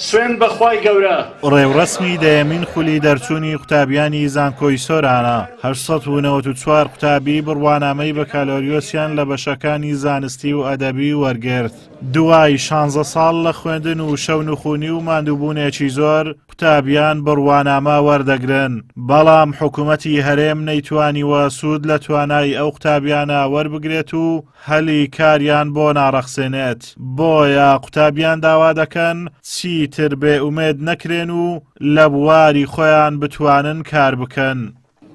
سوێن بەخوای گەورە. ڕێوه دەیەمین خولی دەرچوونی قوتابیانی زانكۆی سۆرانە 894 قوتابی بروانامەی بەكاڵۆریوسیان لە بەشەكانی زانستی و ئەدەبی وەرگرت. دوای 16 ساڵ لە خوێندن و شەو نخونی و ماندوو بونێکی زۆر قوتابیان بروانامەوەردەگرن. بەڵام حكومەتی هەرێم نەیتوانیوە سوود لە توانای ئەو قوتابیانە وەربگرێت و هەلی کاریان بۆ ناڕەخسێنێت. بۆیە قوتابیان داوا دەکەن چیتر بێ ئومێد نەکرێن و لە بواری خۆیان بتوانن کار بکەن.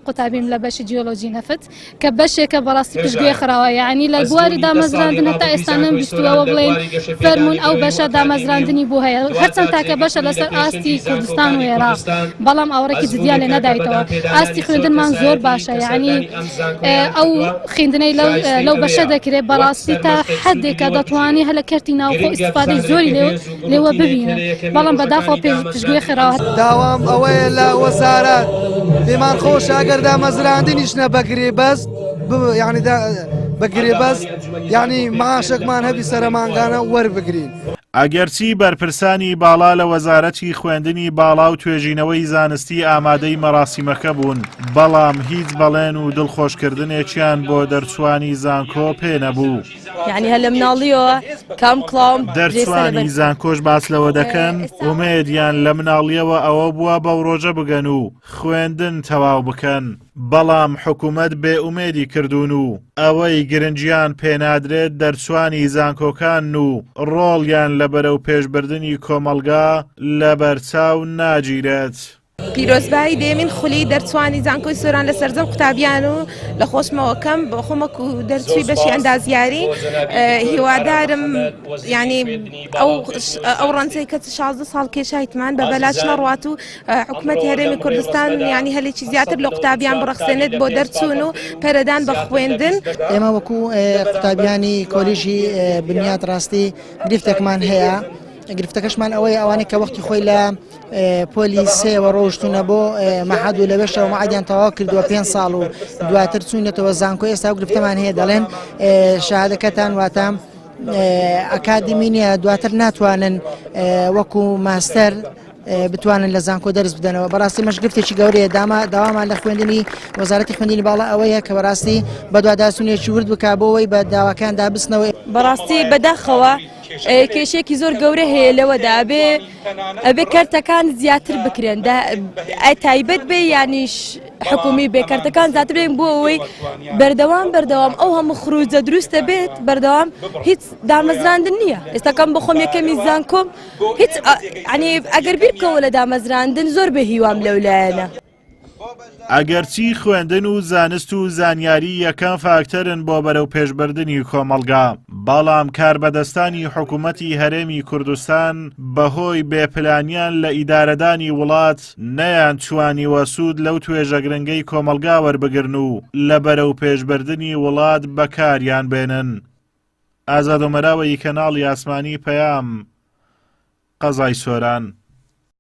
قوتابیم لە بەشی جیۆلۆجی نەفت کە بەشێکە بەڕاستی پشتگوێ خراوە، یعنی لە بواری دامەزراندن هەتا ئێستا نەمبیستووەوە بڵێن فەرمونون ئەو بەشە دامەزراندنی بوو هەیە، هەرچەند تاکە بەشە لەسەر ئاستی کوردستان و عێراق، بەڵام ئەوڕێکی جدیان لێ نەدایتەوە. ئاستی خوێندنمان زۆر باشە، یعنی ئەو خوێندنەی لەو بەشە دەکرێت بەڕاستی تا حدێکە دەتوانێت هەلە کەرتی ناوخۆ ئیستیفادەی زۆری لێوە ببینن، بەڵام بەداخەوە پشتگوێ خراوە. داوام ئەوەیە لە وەزارەت پێمان خۆشە ئەگەر دامەزراندنیش نەبەگرێ بەس یعنی بەگرێ بەس یعنی ماشێکمان هەبی سەرمانگانە وەربگرین. ئەگەرچی بەرپرسانی باڵا لە وەزارەتی خوێندنی باڵا و توێژینەوەی زانستی ئامادەی مەراسیمەکە بوون، بەڵام هیچ بەڵێن و دڵخۆشکردنێکیان بۆ دەرچوانی زانكۆ پێ نەبوو. یعنی هەلە مناڵیەوە کام کڵاوم دەرچوانی زانكۆش باس لەوە دەکەن ئومێدیان لە مناڵیەوە ئەوە بووە بەو ڕۆژە بگەن و خوێندن تەواو بکەن، بەڵام حکومەت بێ ئومێدی کردوون و ئەوەی گرنگیان پێنادرێت دەرچوانی زانكۆکان و ڕۆڵیان لە بەرەو پێشبردننی کۆمەلگا لە بەرچاو ناگیرێت. پیرۆزبایی دەیەمین خولی دەرچوانی زانكۆی سۆران لە سەرجەم قوتابیان و لە خۆشمەوەکەم بە خۆمەک و دەرچووی بەشی ئەندازیاری هیوادارم ینی ئەو ڕەنجەی کە 16 ساڵ کێشایتمان بە بەلاش نەڕوات و حکومەتی هەرێمی کوردستان ینی هەلێکی زیاتر لە قوتابیان بڕەخسێنێت بۆ دەرچوون و پەرەدان بە خوێندن. ئێمە وەکو قوتابیانی کۆلیژی بنیات ڕاستی گرفتێکمان هەیە. گرفتەکەشمان ئەوەیە ئەوانەی کە وەختی خۆی لە پۆلی سێوە ڕۆشتونە بۆ مەحەد و لەبێشەوە مەعادیان تەواو کردووە 5 ساڵ و دواتر چوونێتەوە زانكۆ. ئێستا گرفتەمان هەیە دەڵێن شەهادەکەتان واتە ئەکادمی نیە، دواتر ناتوانن وەکو ماستەر بتوانن لە زانكۆ دەرس بدەنەوە. بەڕاستی مەش گرفتێکی گەورەیە. داوامان لە خوێندنی وەزارەتی خوێندنی باڵا ئەوەیە کە بەڕاستی بەدواداسونێکی ورد بکا بۆەوەی بە داواکان دابستنەوە. بەڕاستی بەداخەوە کێشێکی زۆر گەورە هەیە لەوەدا ئەبێ کەرتەکان زیاتر بکرێن، تایبەت بێ یانیش حکومی بێ کەرتەکان زیاتر بێن بۆ ئەوەی بەردەوام ئەو هەموو خروجە دروستە بێت بەردەوام هیچ دامەزراندن نییە. ئێستاکەم بخۆم یەکەمی زانكۆم هیچ ئەگەر بیر بکەوە لە دامەزراندن زۆر بە هیوام لەولایەنە. ئەگەرچی خوێندن و زانست و زانیاری یەکەم فاکتەرن بۆ بەرەو پێشبردننی کۆمەلگا، بەڵام کاربەدەستانی حکومەتی هەرێمی کوردستان بەهۆی بێپلانیان لە ئیدارەدانی وڵات نەیان توانیوە سوود لەو توێژە گرنگەی کۆمەلگا وەربگرن و لە بەرەو پێشبردننی وڵات بەکاریان بێنن. ئازاد ئۆمەراوەیی کەناڵی ئاسمانی پەیام قەزای سۆران.